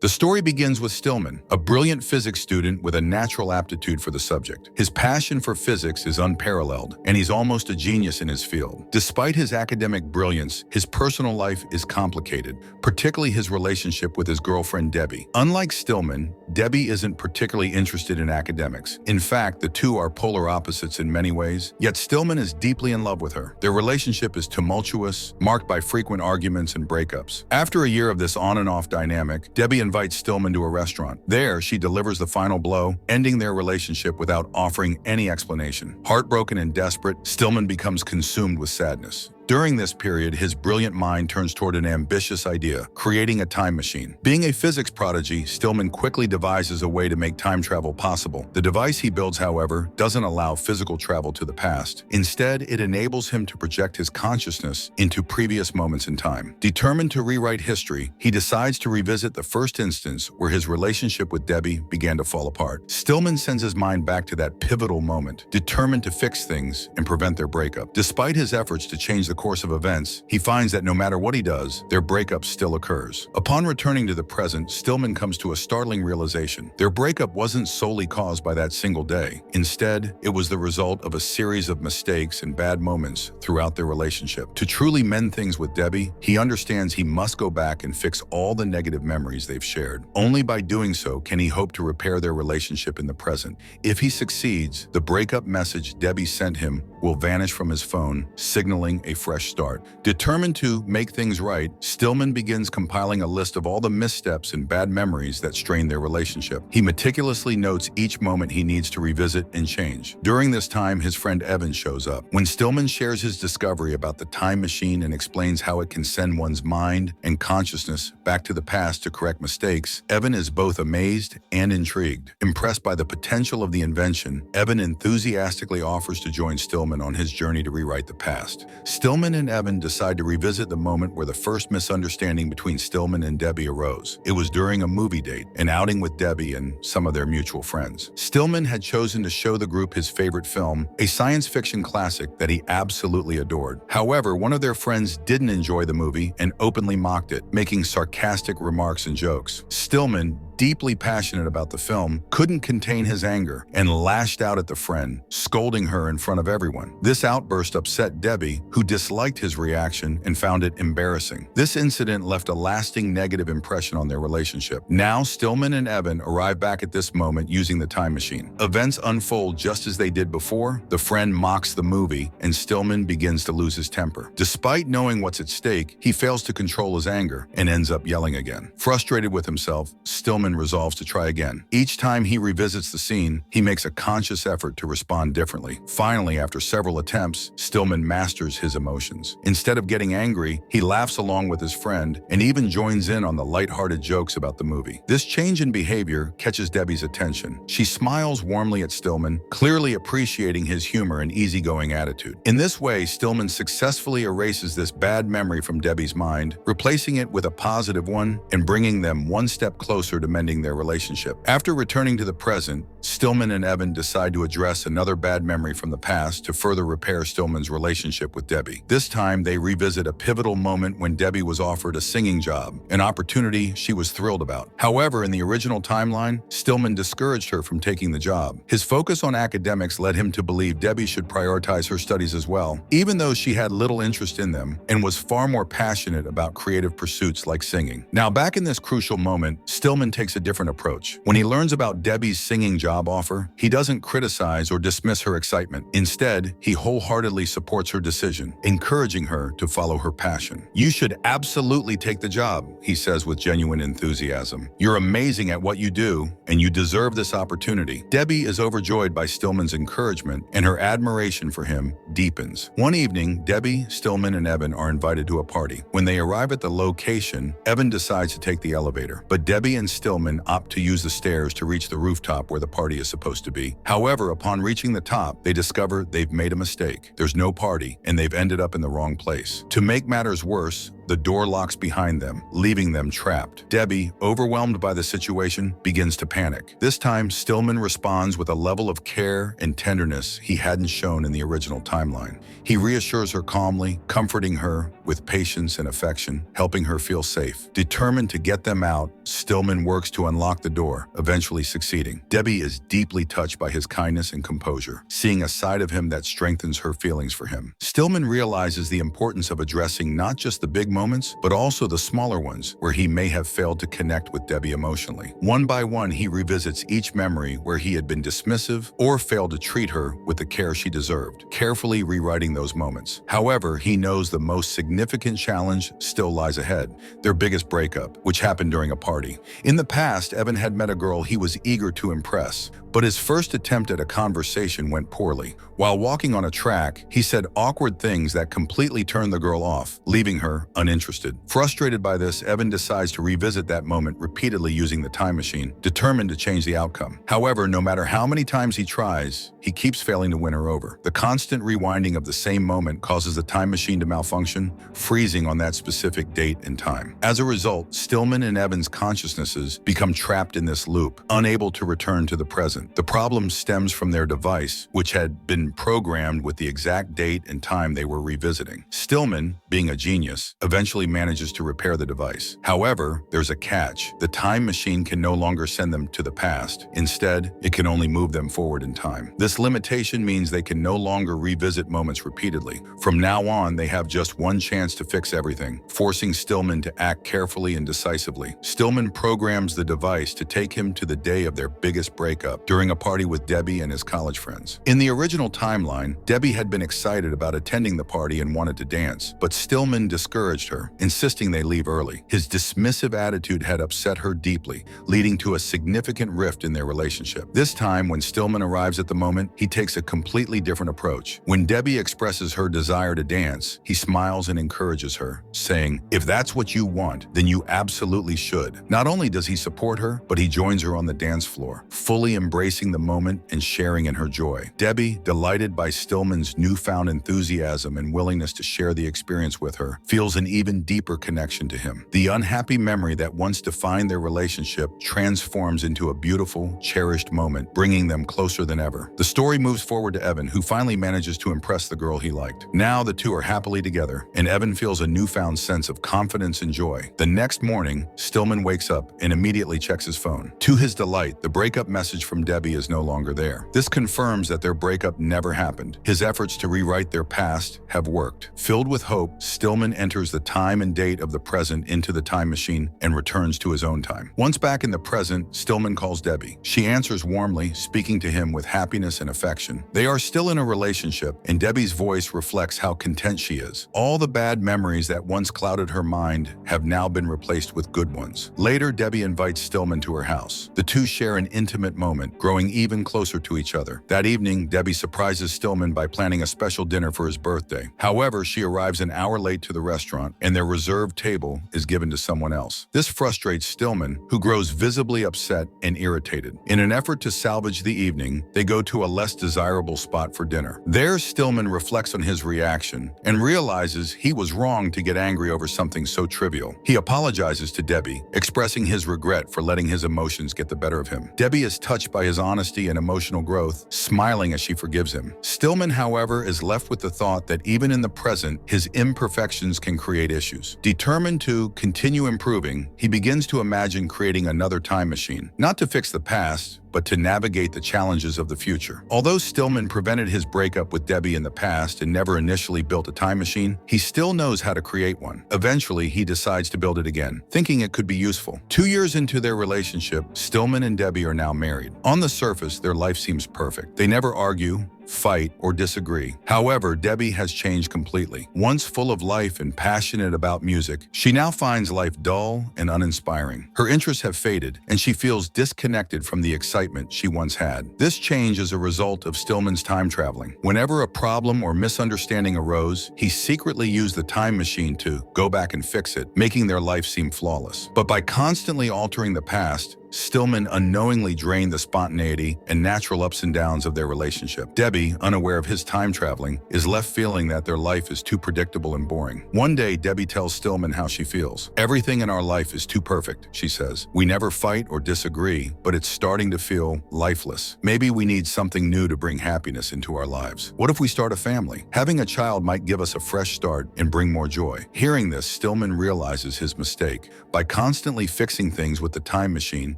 The story begins with Stillman, a brilliant physics student with a natural aptitude for the subject. His passion for physics is unparalleled, and he's almost a genius in his field. Despite his academic brilliance, his personal life is complicated, particularly his relationship with his girlfriend Debbie. Unlike Stillman, Debbie isn't particularly interested in academics. In fact, the two are polar opposites in many ways, yet Stillman is deeply in love with her. Their relationship is tumultuous, marked by frequent arguments and breakups. After a year of this on-and-off dynamic, Debbie invites Stillman to a restaurant. There, she delivers the final blow, ending their relationship without offering any explanation. Heartbroken and desperate, Stillman becomes consumed with sadness. During this period, his brilliant mind turns toward an ambitious idea, creating a time machine. Being a physics prodigy, Stillman quickly devises a way to make time travel possible. The device he builds, however, doesn't allow physical travel to the past. Instead, it enables him to project his consciousness into previous moments in time. Determined to rewrite history, he decides to revisit the first instance where his relationship with Debbie began to fall apart. Stillman sends his mind back to that pivotal moment, determined to fix things and prevent their breakup. Despite his efforts to change the course of events, he finds that no matter what he does, their breakup still occurs. Upon returning to the present, Stillman comes to a startling realization. Their breakup wasn't solely caused by that single day. Instead, it was the result of a series of mistakes and bad moments throughout their relationship. To truly mend things with Debbie, he understands he must go back and fix all the negative memories they've shared. Only by doing so can he hope to repair their relationship in the present. If he succeeds, the breakup message Debbie sent him will vanish from his phone, signaling a fresh start. Determined to make things right, Stillman begins compiling a list of all the missteps and bad memories that strained their relationship. He meticulously notes each moment he needs to revisit and change. During this time, his friend Evan shows up. When Stillman shares his discovery about the time machine and explains how it can send one's mind and consciousness back to the past to correct mistakes, Evan is both amazed and intrigued. Impressed by the potential of the invention, Evan enthusiastically offers to join Stillman on his journey to rewrite the past. Stillman and Evan decide to revisit the moment where the first misunderstanding between Stillman and Debbie arose. It was during a movie date, an outing with Debbie and some of their mutual friends. Stillman had chosen to show the group his favorite film, a science fiction classic that he absolutely adored. However, one of their friends didn't enjoy the movie and openly mocked it, making sarcastic remarks and jokes. Stillman, deeply passionate about the film, couldn't contain his anger and lashed out at the friend, scolding her in front of everyone. This outburst upset Debbie, who disliked his reaction and found it embarrassing. This incident left a lasting negative impression on their relationship. Now, Stillman and Evan arrive back at this moment using the time machine. Events unfold just as they did before. The friend mocks the movie, and Stillman begins to lose his temper. Despite knowing what's at stake, he fails to control his anger and ends up yelling again. Frustrated with himself, Stillman resolves to try again. Each time he revisits the scene, he makes a conscious effort to respond differently. Finally, after several attempts, Stillman masters his emotions. Instead of getting angry, he laughs along with his friend and even joins in on the lighthearted jokes about the movie. This change in behavior catches Debbie's attention. She smiles warmly at Stillman, clearly appreciating his humor and easygoing attitude. In this way, Stillman successfully erases this bad memory from Debbie's mind, replacing it with a positive one and bringing them one step closer to mending their relationship. After returning to the present, Stillman and Evan decide to address another bad memory from the past to further repair Stillman's relationship with Debbie. This time, they revisit a pivotal moment when Debbie was offered a singing job, an opportunity she was thrilled about. However, in the original timeline, Stillman discouraged her from taking the job. His focus on academics led him to believe Debbie should prioritize her studies as well, even though she had little interest in them and was far more passionate about creative pursuits like singing. Now, back in this crucial moment, Stillman takes a different approach. When he learns about Debbie's singing job offer, he doesn't criticize or dismiss her excitement. Instead, he wholeheartedly supports her decision, encouraging her to follow her passion. "You should absolutely take the job," he says with genuine enthusiasm. "You're amazing at what you do, and you deserve this opportunity." Debbie is overjoyed by Stillman's encouragement, and her admiration for him deepens. One evening, Debbie, Stillman, and Evan are invited to a party. When they arrive at the location, Evan decides to take the elevator, but Debbie and Stillman opt to use the stairs to reach the rooftop where the party is supposed to be. However, upon reaching the top, they discover they've made a mistake. There's no party, and they've ended up in the wrong place. To make matters worse, the door locks behind them, leaving them trapped. Debbie, overwhelmed by the situation, begins to panic. This time, Stillman responds with a level of care and tenderness he hadn't shown in the original timeline. He reassures her calmly, comforting her with patience and affection, helping her feel safe. Determined to get them out, Stillman works to unlock the door, eventually succeeding. Debbie is deeply touched by his kindness and composure, seeing a side of him that strengthens her feelings for him. Stillman realizes the importance of addressing not just the big moments, but also the smaller ones where he may have failed to connect with Debbie emotionally. One by one, he revisits each memory where he had been dismissive or failed to treat her with the care she deserved, carefully rewriting those moments. However, he knows the most significant challenge still lies ahead, their biggest breakup, which happened during a party. In the past, Evan had met a girl he was eager to impress, but his first attempt at a conversation went poorly. While walking on a track, he said awkward things that completely turned the girl off, leaving her uninterested. Frustrated by this, Evan decides to revisit that moment repeatedly using the time machine, determined to change the outcome. However, no matter how many times he tries, he keeps failing to win her over. The constant rewinding of the same moment causes the time machine to malfunction, freezing on that specific date and time. As a result, Stillman and Evan's consciousnesses become trapped in this loop, unable to return to the present. The problem stems from their device, which had been programmed with the exact date and time they were revisiting. Stillman, being a genius, eventually manages to repair the device. However, there's a catch. The time machine can no longer send them to the past. Instead, it can only move them forward in time. This limitation means they can no longer revisit moments repeatedly. From now on, they have just one chance to fix everything, forcing Stillman to act carefully and decisively. Stillman programs the device to take him to the day of their biggest breakup, during a party with Debbie and his college friends. In the original timeline, Debbie had been excited about attending the party and wanted to dance, but Stillman discouraged her, insisting they leave early. His dismissive attitude had upset her deeply, leading to a significant rift in their relationship. This time, when Stillman arrives at the moment, he takes a completely different approach. When Debbie expresses her desire to dance, he smiles and encourages her, saying, "If that's what you want, then you absolutely should." Not only does he support her, but he joins her on the dance floor, fully embracing the moment and sharing in her joy. Debbie, delighted by Stillman's newfound enthusiasm and willingness to share the experience with her, feels an even deeper connection to him. The unhappy memory that once defined their relationship transforms into a beautiful, cherished moment, bringing them closer than ever. The story moves forward to Evan, who finally manages to impress the girl he liked. Now the two are happily together, and Evan feels a newfound sense of confidence and joy. The next morning, Stillman wakes up and immediately checks his phone. To his delight, the breakup message from Debbie is no longer there. This confirms that their breakup never happened. His efforts to rewrite their past have worked. Filled with hope, Stillman enters the time and date of the present into the time machine and returns to his own time. Once back in the present, Stillman calls Debbie. She answers warmly, speaking to him with happiness and affection. They are still in a relationship, and Debbie's voice reflects how content she is. All the bad memories that once clouded her mind have now been replaced with good ones. Later, Debbie invites Stillman to her house. The two share an intimate moment, growing even closer to each other. That evening, Debbie surprises Stillman by planning a special dinner for his birthday. However, she arrives an hour late to the restaurant, and their reserved table is given to someone else. This frustrates Stillman, who grows visibly upset and irritated. In an effort to salvage the evening, they go to a less desirable spot for dinner. There, Stillman reflects on his reaction and realizes he was wrong to get angry over something so trivial. He apologizes to Debbie, expressing his regret for letting his emotions get the better of him. Debbie is touched by his honesty and emotional growth, smiling as she forgives him. Stillman, however, is left with the thought that even in the present, his imperfections can create issues. Determined to continue improving, he begins to imagine creating another time machine, not to fix the past, but to navigate the challenges of the future. Although Stillman prevented his breakup with Debbie in the past and never initially built a time machine, he still knows how to create one. Eventually, he decides to build it again, thinking it could be useful. 2 years into their relationship, Stillman and Debbie are now married. On the surface, their life seems perfect. They never argue, fight, or disagree. However, Debbie has changed completely. Once full of life and passionate about music, she now finds life dull and uninspiring. Her interests have faded, and she feels disconnected from the excitement she once had. This change is a result of Stillman's time traveling. Whenever a problem or misunderstanding arose, he secretly used the time machine to go back and fix it, making their life seem flawless. But by constantly altering the past, Stillman unknowingly drained the spontaneity and natural ups and downs of their relationship. Debbie, unaware of his time traveling, is left feeling that their life is too predictable and boring. One day, Debbie tells Stillman how she feels. "Everything in our life is too perfect," she says. "We never fight or disagree, but it's starting to feel lifeless. Maybe we need something new to bring happiness into our lives. What if we start a family? Having a child might give us a fresh start and bring more joy." Hearing this, Stillman realizes his mistake. By constantly fixing things with the time machine,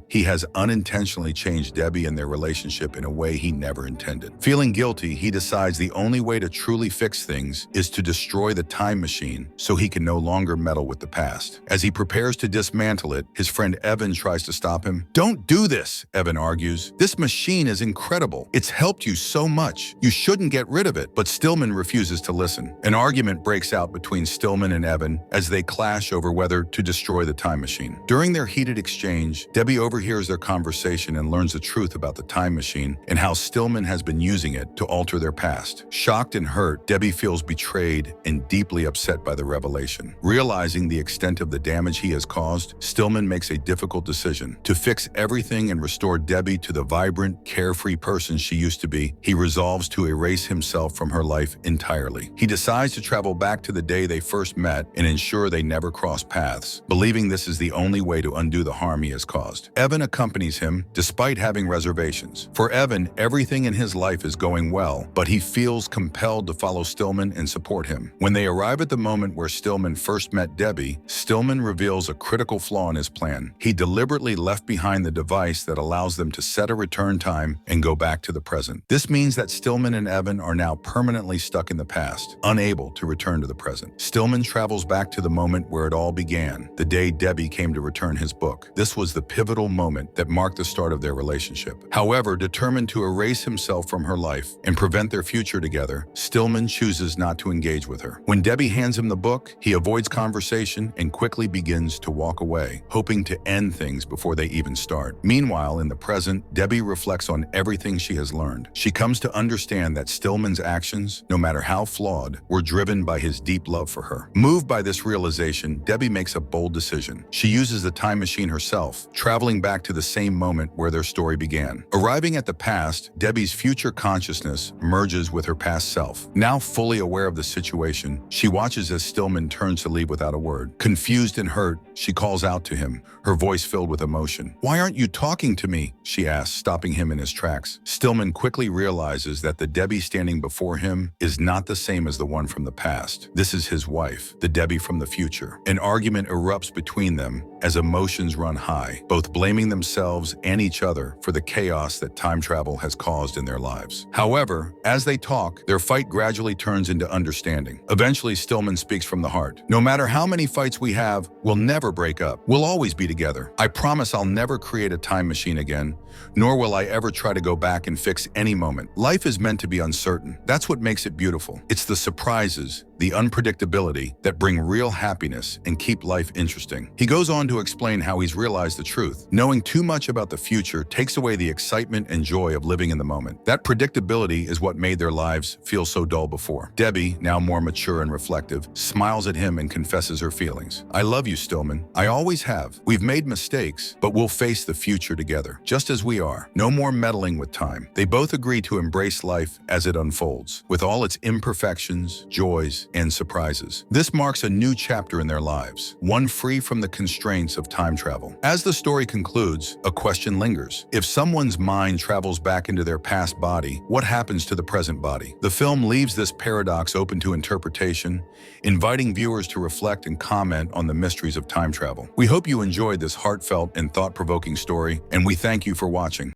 he has unintentionally changed Debbie and their relationship in a way he never intended. Feeling guilty, he decides the only way to truly fix things is to destroy the time machine so he can no longer meddle with the past. As he prepares to dismantle it, his friend Evan tries to stop him. "Don't do this," Evan argues. "This machine is incredible. It's helped you so much. You shouldn't get rid of it." But Stillman refuses to listen. An argument breaks out between Stillman and Evan as they clash over whether to destroy the time machine. During their heated exchange, Debbie overhears their conversation and learns the truth about the time machine and how Stillman has been using it to alter their past. Shocked and hurt, Debbie feels betrayed and deeply upset by the revelation. Realizing the extent of the damage he has caused, Stillman makes a difficult decision. To fix everything and restore Debbie to the vibrant, carefree person she used to be, he resolves to erase himself from her life entirely. He decides to travel back to the day they first met and ensure they never cross paths, believing this is the only way to undo the harm he has caused. Evan accompanies him, despite having reservations. For Evan, everything in his life is going well, but he feels compelled to follow Stillman and support him. When they arrive at the moment where Stillman first met Debbie, Stillman reveals a critical flaw in his plan. He deliberately left behind the device that allows them to set a return time and go back to the present. This means that Stillman and Evan are now permanently stuck in the past, unable to return to the present. Stillman travels back to the moment where it all began, the day Debbie came to return his book. This was the pivotal moment that marked the start of their relationship. However, determined to erase himself from her life and prevent their future together, Stillman chooses not to engage with her. When Debbie hands him the book, he avoids conversation and quickly begins to walk away, hoping to end things before they even start. Meanwhile, in the present, Debbie reflects on everything she has learned. She comes to understand that Stillman's actions, no matter how flawed, were driven by his deep love for her. Moved by this realization, Debbie makes a bold decision. She uses the time machine herself, traveling back to the same moment where their story began. Arriving at the past, Debbie's future consciousness merges with her past self. Now fully aware of the situation, she watches as Stillman turns to leave without a word. Confused and hurt, she calls out to him, her voice filled with emotion. "Why aren't you talking to me?" she asks, stopping him in his tracks. Stillman quickly realizes that the Debbie standing before him is not the same as the one from the past. This is his wife, the Debbie from the future. An argument erupts between them as emotions run high, both blaming themselves and each other for the chaos that time travel has caused in their lives. However, as they talk, their fight gradually turns into understanding. Eventually, Stillman speaks from the heart. "No matter how many fights we have, we'll never break up. We'll always be together. I promise I'll never create a time machine again, nor will I ever try to go back and fix any moment. Life is meant to be uncertain. That's what makes it beautiful. It's the surprises, the unpredictability that bring real happiness and keep life interesting." He goes on to explain how he's realized the truth. Knowing too much about the future takes away the excitement and joy of living in the moment. That predictability is what made their lives feel so dull before. Debbie, now more mature and reflective, smiles at him and confesses her feelings. "I love you, Stillman. I always have. We've made mistakes, but we'll face the future together, just as we are. No more meddling with time." They both agree to embrace life as it unfolds, with all its imperfections, joys, and surprises. This marks a new chapter in their lives, one free from the constraints of time travel. As the story concludes, a question lingers. If someone's mind travels back into their past body, what happens to the present body? The film leaves this paradox open to interpretation, inviting viewers to reflect and comment on the mysteries of time travel. We hope you enjoyed this heartfelt and thought-provoking story, and we thank you for watching.